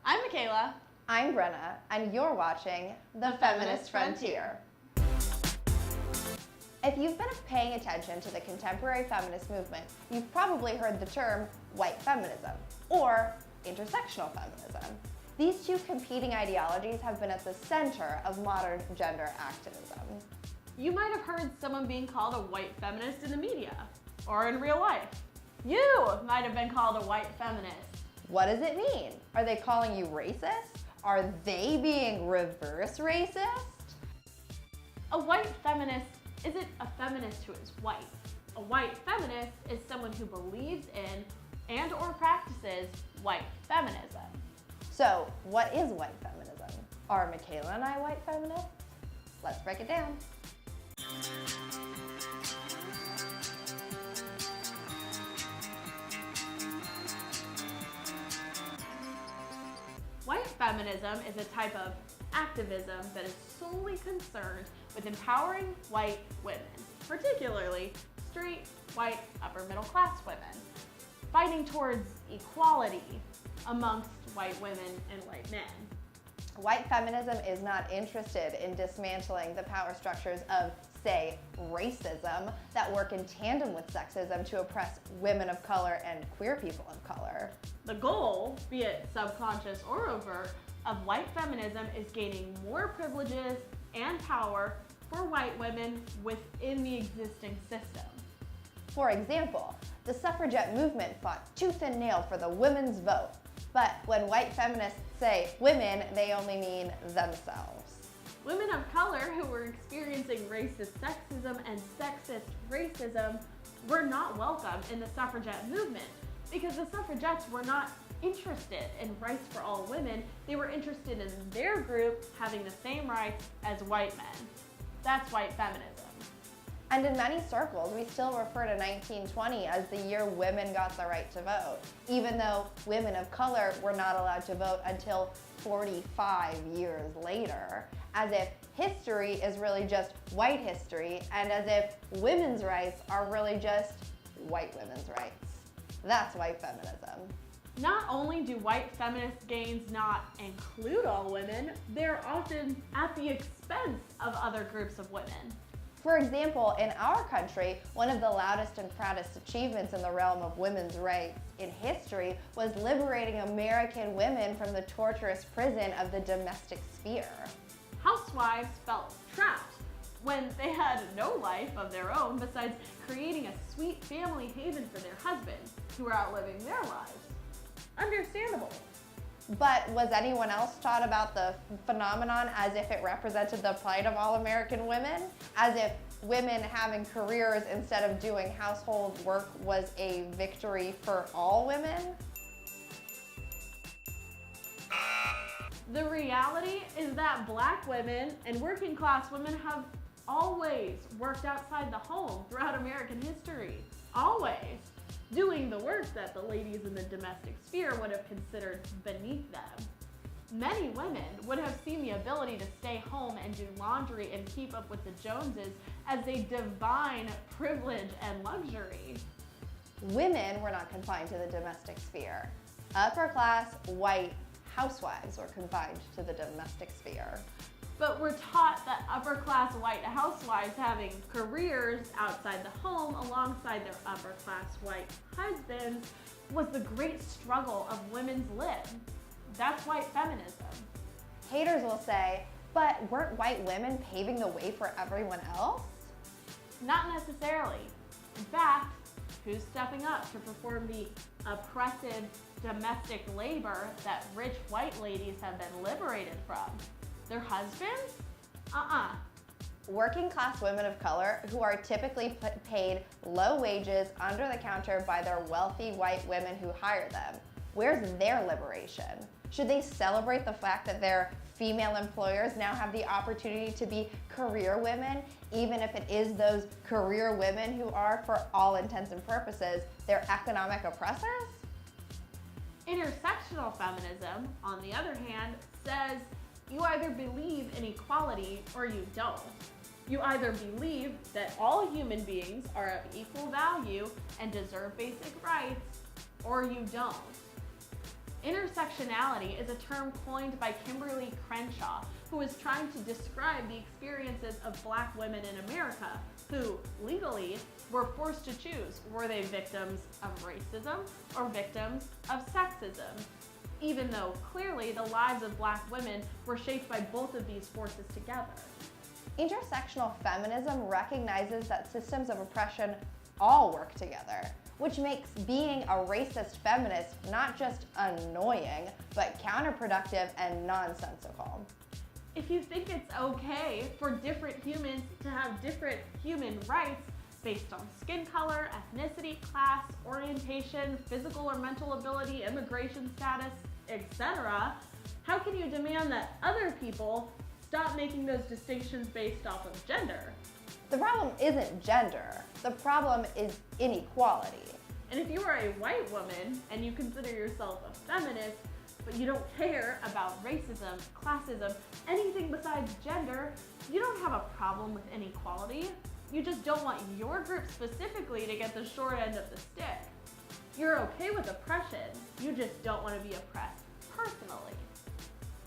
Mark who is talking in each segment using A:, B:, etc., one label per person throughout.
A: I'm Michaela.
B: I'm Brenna, and you're watching The Feminist Frontier. If you've been paying attention to the contemporary feminist movement, you've probably heard the term white feminism or intersectional feminism. These two competing ideologies have been at the center of modern gender activism.
A: You might have heard someone being called a white feminist in the media or in real life. You might have been called a white feminist.
B: What does it mean? Are they calling you racist? Are they being reverse racist?
A: A white feminist isn't a feminist who is white. A white feminist is someone who believes in and or practices white feminism.
B: So, what is white feminism? Are Michaela and I white feminists? Let's break it down.
A: White feminism is a type of activism that is solely concerned with empowering white women, particularly straight, white, upper middle class women, fighting towards equality amongst white women and white men.
B: White feminism is not interested in dismantling the power structures of, say, racism that work in tandem with sexism to oppress women of color and queer people of color.
A: The goal, be it subconscious or overt, of white feminism is gaining more privileges and power for white women within the existing system.
B: For example, the suffragette movement fought tooth and nail for the women's vote. But when white feminists say women, they only mean themselves.
A: Women of color who were experiencing racist sexism and sexist racism were not welcome in the suffragette movement because the suffragettes were not interested in rights for all women. They were interested in their group having the same rights as white men. That's white feminism.
B: And in many circles, we still refer to 1920 as the year women got the right to vote, even though women of color were not allowed to vote until 45 years later, as if history is really just white history, and as if women's rights are really just white women's rights. That's white feminism.
A: Not only do white feminist gains not include all women, they're often at the expense of other groups of women.
B: For example, in our country, one of the loudest and proudest achievements in the realm of women's rights in history was liberating American women from the torturous prison of the domestic sphere.
A: Housewives felt trapped when they had no life of their own besides creating a sweet family haven for their husbands who were outliving their lives. Understandable.
B: But was anyone else taught about the phenomenon as if it represented the plight of all American women? As if women having careers instead of doing household work was a victory for all women?
A: The reality is that Black women and working class women have always worked outside the home throughout American history. Always. Doing the work that the ladies in the domestic sphere would have considered beneath them. Many women would have seen the ability to stay home and do laundry and keep up with the Joneses as a divine privilege and luxury.
B: Women were not confined to the domestic sphere. Upper class, white housewives were confined to the domestic sphere.
A: But we're taught that upper class white housewives having careers outside the home alongside their upper class white husbands was the great struggle of women's lives. That's white feminism.
B: Haters will say, but weren't white women paving the way for everyone else?
A: Not necessarily. In fact, who's stepping up to perform the oppressive domestic labor that rich white ladies have been liberated from? Their husbands?
B: Working class women of color who are typically paid low wages under the counter by their wealthy white women who hire them. Where's their liberation? Should they celebrate the fact that their female employers now have the opportunity to be career women, even if it is those career women who are, for all intents and purposes, their economic oppressors?
A: Intersectional feminism, on the other hand, says you either believe in equality or you don't. You either believe that all human beings are of equal value and deserve basic rights, or you don't. Intersectionality is a term coined by Kimberly Crenshaw, who is trying to describe the experiences of Black women in America who, legally, were forced to choose. Were they victims of racism or victims of sexism? Even though clearly the lives of Black women were shaped by both of these forces together.
B: Intersectional feminism recognizes that systems of oppression all work together, which makes being a racist feminist not just annoying, but counterproductive and nonsensical.
A: If you think it's okay for different humans to have different human rights based on skin color, ethnicity, class, orientation, physical or mental ability, immigration status, etc., how can you demand that other people stop making those distinctions based off of gender?
B: The problem isn't gender. The problem is inequality.
A: And if you are a white woman and you consider yourself a feminist, but you don't care about racism, classism, anything besides gender, you don't have a problem with inequality. You just don't want your group specifically to get the short end of the stick. You're okay with oppression, you just don't want to be oppressed personally.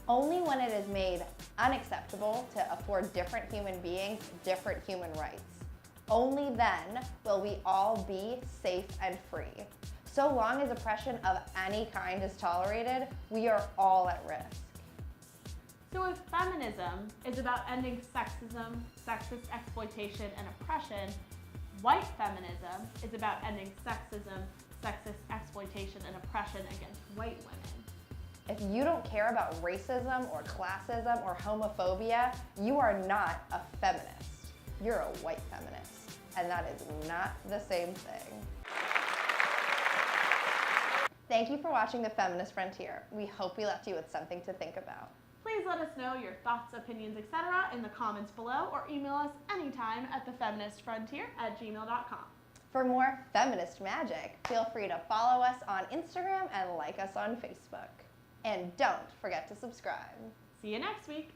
B: Only when it is made unacceptable to afford different human beings different human rights. Only then will we all be safe and free. So long as oppression of any kind is tolerated, we are all at risk.
A: So if feminism is about ending sexism, sexist exploitation, and oppression, white feminism is about ending sexism, sexist exploitation, and oppression against white women.
B: If you don't care about racism or classism or homophobia, you are not a feminist. You're a white feminist, and that is not the same thing. Thank you for watching The Feminist Frontier. We hope we left you with something to think about.
A: Please let us know your thoughts, opinions, etc. in the comments below, or email us anytime at thefeministfrontier@gmail.com.
B: For more feminist magic, feel free to follow us on Instagram and like us on Facebook. And don't forget to subscribe.
A: See you next week.